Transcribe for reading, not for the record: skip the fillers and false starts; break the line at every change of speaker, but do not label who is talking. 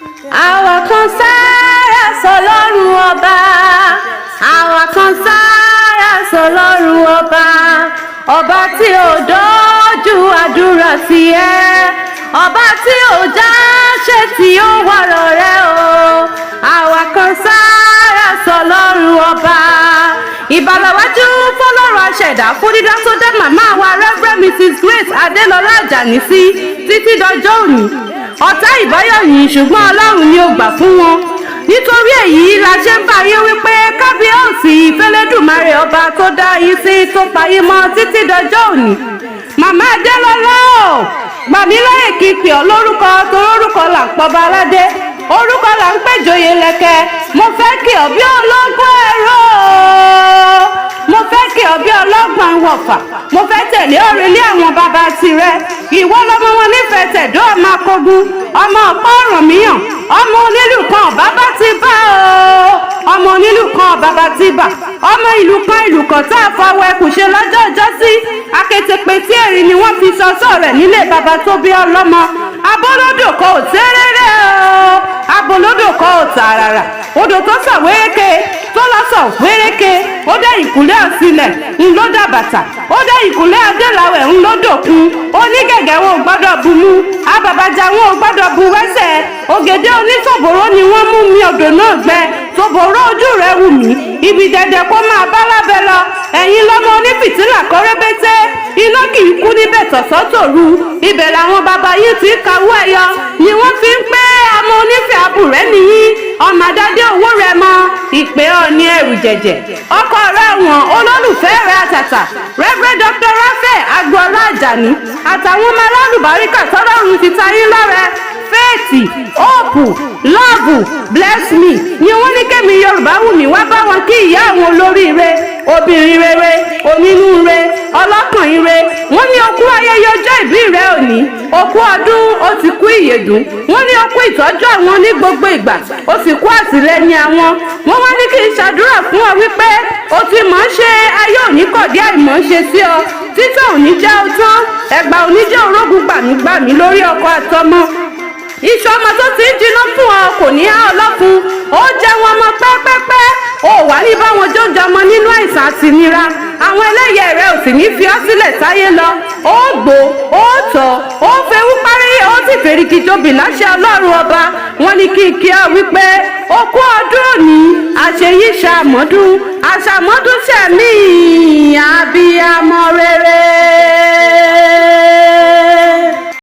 Àwa kan sára sọ́lọ́run ọba, àwa kan sára sọ́lọ́run ọba, ọba tí ò dójú àdúrà sí ẹ, ọba tí ò já ṣe tí ó wà lọ́rẹ́ o. Àwa kan sára sọ́lọ́run ọba. Ìbàlàwájú fọlọ́run aṣẹ̀dá fún dídá tó dá màmá wa Reverend Mrs. Grace Adélọlá Àjàní sí títí dọjọ́ òní. Ọ̀tá ìbáyọ̀yìn ṣùgbọ́n Ọlọ́run ni ó gbà fún wọn. Nítorí èyí la ṣe ń bá yín wípé kábíyèsí Ifẹ́lẹ́dùmarè ọba tó dá yín sí tó payé mọ́ títí dọjọ́ òní. Màmá Adélọlá o, gbà mí láyè kí n pè ọ́ lórúkọ torórúkọ là ń pọba aládé, orúkọ là ń pèjòyè lẹ̀kẹ̀. Mo fẹ́ kí ọ bí ọlọ́gbọ́n ẹ̀rọ, mo fẹ́ kí ọ bí ọlọ́gbọ́n wọ̀fà, mo fẹ́ tẹ̀lé òrèlé àwọn bàbá tirẹ̀. Ìwọ lọmọ wọn nífẹ̀ẹ́tẹ̀dó ọmọ akógun, ọmọ ọ̀pọ̀ Ọ̀rànmíyàn, ọmọ onílù kan bàbá ti bá o, ọmọ onílù kan bàbá ti bà, ọmọ ìlú kan tá a fọwọ́ ẹkùn ṣe lọ́jọ́ ọjọ́ sí. Akétèpé tí èrì ni wọ́n fi sọ́sọ́ rẹ̀ nílé bàbá tó bí ọlọ́mọ. Abolódò kan ò tẹ́rẹ́rẹ́ o, abolódò kan ò tààràrà, odò tó sàn wéréke tó lọ sàn wéréke, ó dé ìkúlẹ̀ ọ̀sìnlẹ̀ ńlọ dà bàtà, ó dé ìkúlẹ̀ adéláwẹ̀ ńlọ dòkun, onígẹ̀gẹ̀ wọn ò gbọ́dọ̀ bu mú, abàbàjà wọn ò gbọ́dọ̀ bu wẹ́sẹ̀, ògèdè onítòbòrò ni wọ́n mú mi odò náà gbẹ, tòbòrò ojú rẹ̀ wù mí, ibi dẹ̀dẹ̀ kó máa bá lábẹ́ lọ, ẹ̀yin lọ́mọ onífìtílà kọ́rẹ́bẹ́tẹ́, iná kì í kú níbẹ̀ tọ̀sán tòru, ibẹ̀ làwọn bàbá yìí ti kawó ẹyọ, ni wọ́n fi ń pé ọmọ onífẹ̀ àbùrẹ́ nìyí, ọmọ àdádé owó rẹ̀ mọ, ìpè ọ̀ní ẹrù jẹ̀jẹ̀, ọkọ rẹ̀ wọ̀n olólùfẹ́ rẹ̀ àtàtà, Reverend Dr. Raphael Agboola Àjàní, àtàwọn ọmọ alálùbáríkà tọ́lọ́run ti tayé lọ́rẹ, Faith, Hope, Love, Bless Me ni wọ́n ní kẹ́mi Yorùbá wù mí wá bá wọn kí ìyá àwọn olóríire, obìnrin rere, onínúure, ọlọ́kàn ire. Wọ́n ní okú ayẹyẹ ọjọ́ ìbí rẹ̀ òní, okú ọdún ó ti kú ìyèdún. Wọ́n ní okú ìtọ́jú àwọn ní gbogbo ìgbà, ó sì kú àtìlẹ́yìn àwọn. Wọ́n wá ní kí n ṣàdúrà fún ọ wípé o ti mọ̀ ń ṣe, ayé òní kọ̀dí àìmọ̀ ń ṣe sí ọ, títà òní jẹ́ ó tán, ẹ̀gbà òní jẹ́ orógùn gbàmígbàmí lórí ọkọ àtọmọ. Iṣu ọmọ tó ti ń jiná fún ọ kò ní á ọlọ́fun, ó jẹ́ wọn ọmọ pẹ́pẹ́pẹ́, ó wà ní báwọn jọ́jọ́ ọmọ nínú àìsàn àti ìnira. Àwọn ẹlẹ́yẹ rẹ ò sì ní fi ọ́ sílẹ̀ sáyé lọ, ó gbó, ó tọ̀, ó fewú parí, ó sì fèrèkì jòbì láṣẹ Ọlọ́run ọba. Wọ́n ní kí n kí ọ wípé ó kú ọdún òní, àṣeyí ṣàmọ́dún, àṣàmọ́dún ṣẹ̀mí abiyamọ rere.